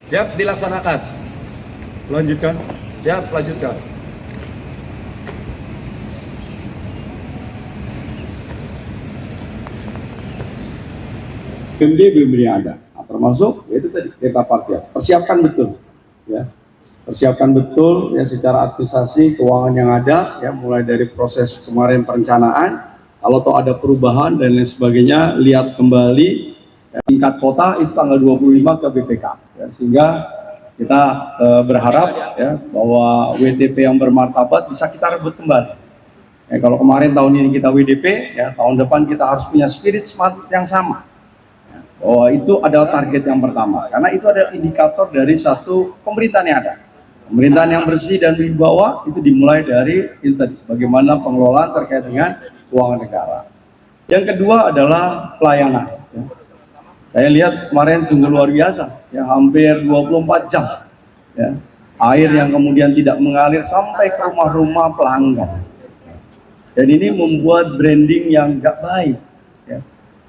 Siap, dilaksanakan. Lanjutkan. Siap, lanjutkan. BMD yang ada, nah, termasuk itu tadi kereta parkir. Persiapkan betul, ya. Persiapkan betul ya secara administrasi keuangan yang ada, ya mulai dari proses kemarin perencanaan. Kalau toh ada perubahan dan lain sebagainya, lihat kembali ya, tingkat kota itu tanggal 25 ke BPK, ya, sehingga kita berharap ya bahwa WTP yang bermartabat bisa kita rebut kembali. Ya, kalau kemarin tahun ini kita WDP, ya tahun depan kita harus punya spirit smart yang sama. Oh, itu adalah target yang pertama, karena itu adalah indikator dari satu pemerintahan yang ada. Pemerintahan yang bersih dan berwibawa itu dimulai dari itu tadi, bagaimana pengelolaan terkait dengan keuangan negara. Yang kedua adalah pelayanan. Ya. Saya lihat kemarin sungguh luar biasa, ya hampir 24 jam. Ya. Air yang kemudian tidak mengalir sampai ke rumah-rumah pelanggan. Dan ini membuat branding yang gak baik. Ya.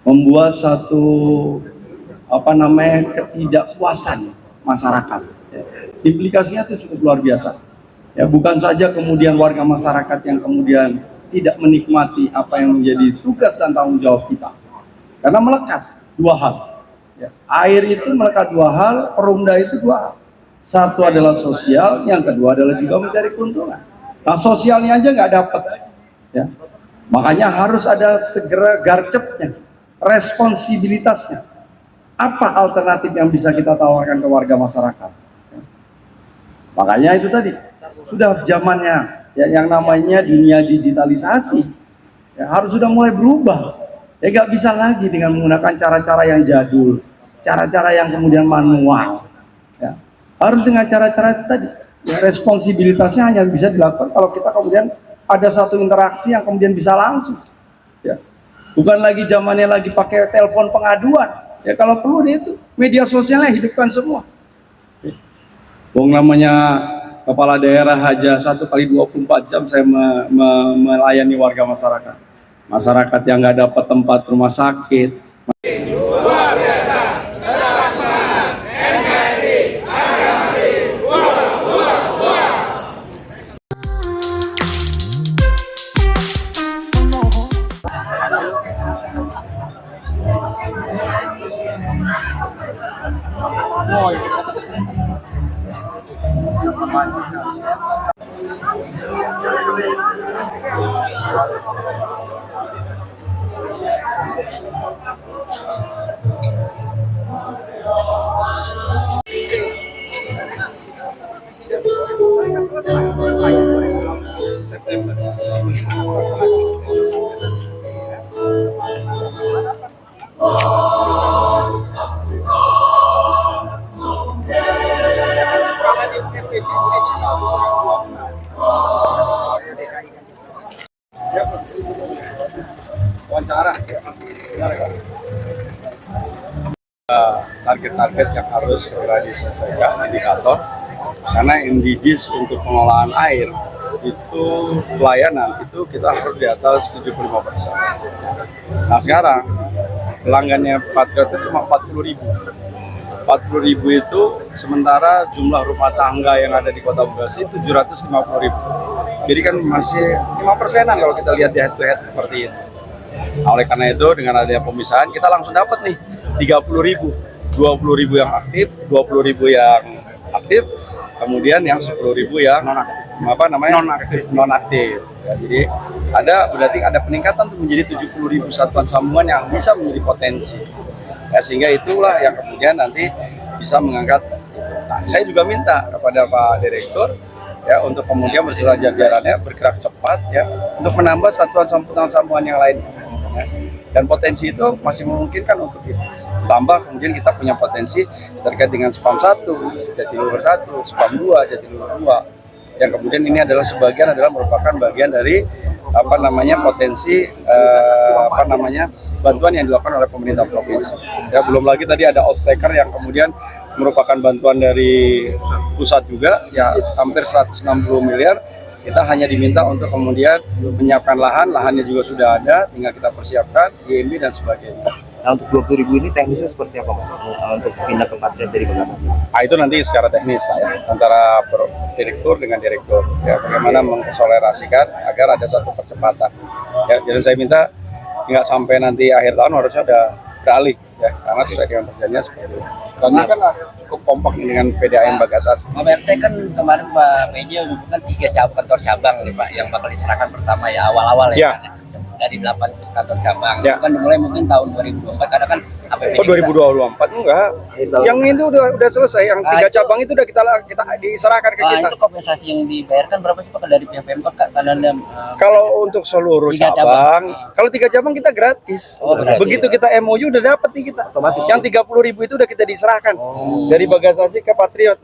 Membuat satu ketidakpuasan masyarakat. Ya. Implikasinya itu cukup luar biasa. Ya, bukan saja kemudian warga masyarakat yang kemudian tidak menikmati apa yang menjadi tugas dan tanggung jawab kita. Karena melekat dua hal. Ya. Air itu melekat dua hal, perumda itu dua hal. Satu adalah sosial, yang kedua adalah juga mencari keuntungan. Nah, sosialnya aja nggak dapat. Ya. Makanya harus ada segera garcepnya, responsibilitasnya. Apa alternatif yang bisa kita tawarkan ke warga masyarakat? Ya. Makanya itu tadi, sudah zamannya ya, yang namanya dunia digitalisasi ya, harus sudah mulai berubah. Ya nggak bisa lagi dengan menggunakan cara-cara yang jadul, cara-cara yang kemudian manual. Ya. Harus dengan cara-cara tadi. Ya, responsibilitasnya hanya bisa dilakukan kalau kita kemudian ada satu interaksi yang kemudian bisa langsung. Ya. Bukan lagi zamannya lagi pakai telepon pengaduan. Ya kalau perlu itu media sosialnya hidupkan semua. Wong namanya kepala daerah aja 1 kali 24 jam saya melayani warga masyarakat. Masyarakat yang nggak dapat tempat rumah sakit. Luar biasa, terlaksana, NKRI, NKRI, wah. Wawancara target-target yang harus segera diselesaikan, indikator karena MDGs untuk pengelolaan air itu pelayanan itu kita harus di atas 75%. Nah sekarang pelanggannya Patriot itu cuma 40.000 itu, sementara jumlah rumah tangga yang ada di Kota Bekasi 750.000. Jadi kan masih 5%-an kalau kita lihat di head to head seperti itu. Nah, oleh karena itu dengan adanya pemisahan kita langsung dapat nih 30.000, 20.000 yang aktif, 20.000 yang aktif, kemudian yang 10.000 yang non-aktif. Ya, jadi berarti ada peningkatan tuh menjadi 70.000 satuan sambungan yang bisa menjadi potensi. Ya, sehingga itulah yang kemudian nanti bisa mengangkat. Nah, saya juga minta kepada Pak Direktur ya untuk kemudian bersama jajarannya bergerak cepat ya untuk menambah satuan sambungan yang lain. Ya. Dan potensi itu masih memungkinkan untuk itu. Tambah kemudian kita punya potensi terkait dengan spam 1, Jatiluhur 1, spam 2, Jatiluhur 2. Yang kemudian ini adalah merupakan bagian dari potensi bantuan yang dilakukan oleh pemerintah provinsi. Ya, belum lagi tadi ada outstaker yang kemudian merupakan bantuan dari pusat juga, ya hampir 160 miliar. Kita hanya diminta untuk kemudian menyiapkan lahannya juga sudah ada, tinggal kita persiapkan, IMB dan sebagainya. Nah untuk 20.000 ini teknisnya seperti apa Mas? Untuk pindah ke Patriot dari Bagasasi? Nah, itu nanti secara teknis lah ya, antara direktur dengan direktur ya, bagaimana mengakselerasikan agar ada satu percepatan ya. Jadi saya minta nggak sampai nanti akhir tahun harusnya ada beralih ya, karena sesuai dengan perjanjian seperti itu. Kami kan cukup kompak dengan PDAM Bagasasi. Pak PRT kan kemarin Pak PJ umumkan 3 kantor cabang nih Pak yang bakal diserahkan pertama ya awal-awal ya. Kan? Dari 8 kantor cabang. Ya. Itu kan dimulai mungkin tahun 2024 karena kan APBD Oh 2024 enggak. Yang itu udah selesai, yang 3 cabang itu udah kita diserahkan ke kita. Itu kompensasi yang dibayarkan berapa sih Pak dari pihak Pemkot Kak? Karena Kalau untuk seluruh 3 cabang, kalau 3 cabang kita gratis. Oh, gratis. Begitu kita MOU udah dapat nih kita. Otomatis. Yang 30.000 itu udah kita diserahkan dari Bagasasi ke Patriot.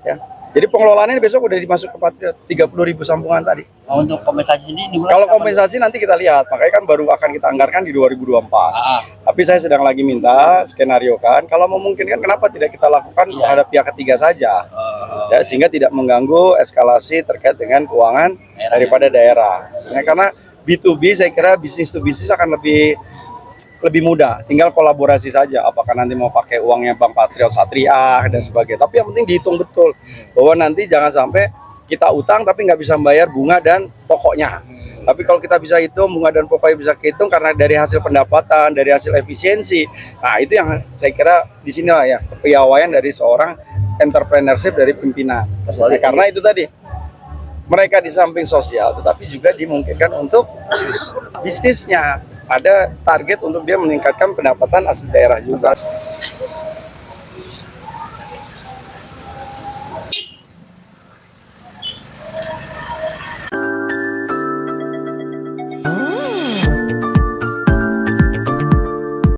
Ya. Jadi pengelolaannya besok udah dimasuk ke Patriot 30.000 sambungan tadi. untuk kompensasi sendiri dimulai Kalau kapan? kompensasi nanti kita lihat, makanya kan baru akan kita anggarkan di 2024. Tapi saya sedang lagi minta skenario kan, kalau memungkinkan kenapa tidak kita lakukan terhadap pihak ketiga saja, ya, sehingga tidak mengganggu eskalasi terkait dengan keuangan daripada daerah. Ya, karena B2B saya kira bisnis to bisnis akan lebih mudah, tinggal kolaborasi saja. Apakah nanti mau pakai uangnya Bank Patriot, Satria dan sebagainya. Tapi yang penting dihitung betul bahwa nanti jangan sampai kita utang tapi nggak bisa membayar bunga dan pokoknya. Tapi kalau kita bisa hitung bunga dan pokoknya bisa kehitung karena dari hasil pendapatan, dari hasil efisiensi. Nah itu yang saya kira di sinilah ya kepiawaian dari seorang entrepreneurship dari pimpinan. Karena itu tadi mereka di samping sosial, tetapi juga dimungkinkan untuk bisnisnya. Ada target untuk dia meningkatkan pendapatan asli daerah juga.